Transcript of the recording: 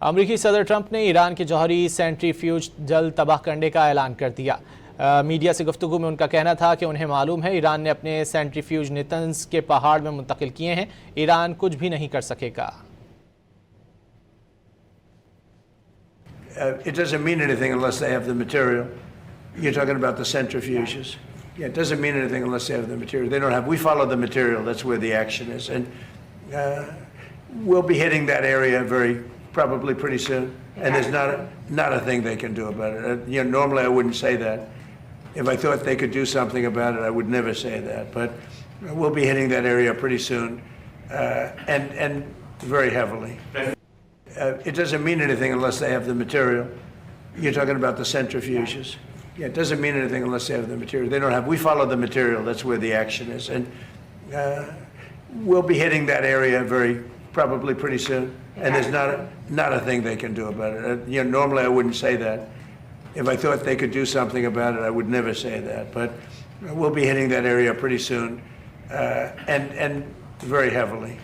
امریکی صدر ٹرمپ نے ایران کے جوہری سینٹریفیوج جلد تباہ کرنے کا اعلان کر دیا۔ میڈیا سے گفتگو میں ان کا کہنا تھا کہ انہیں معلوم ہے ایران نے اپنے سینٹریفیوج نیتنز کے پہاڑ میں منتقل کیے ہیں، ایران کچھ بھی نہیں کر سکے گا۔ It doesn't mean anything unless they have the material. You're talking about the centrifuges. Yeah, it doesn't mean anything unless they have the material. They don't have. We follow the material. That's where the action is, and we'll be hitting that area probably pretty soon. And there's not a thing they can do about it. Normally I wouldn't say that. If I thought they could do something about it, I would never say that. But we'll be hitting that area pretty soon, and very heavily. It doesn't mean anything unless they have the material. You're talking about the centrifuges. Yeah, it doesn't mean anything unless they have the material. They don't have. We follow the material. That's where the action is, and we'll be hitting that area probably pretty soon. And there's not a thing they can do about it. Normally I wouldn't say that. If I thought they could do something about it, I would never say that. But we'll be hitting that area pretty soon, and very heavily.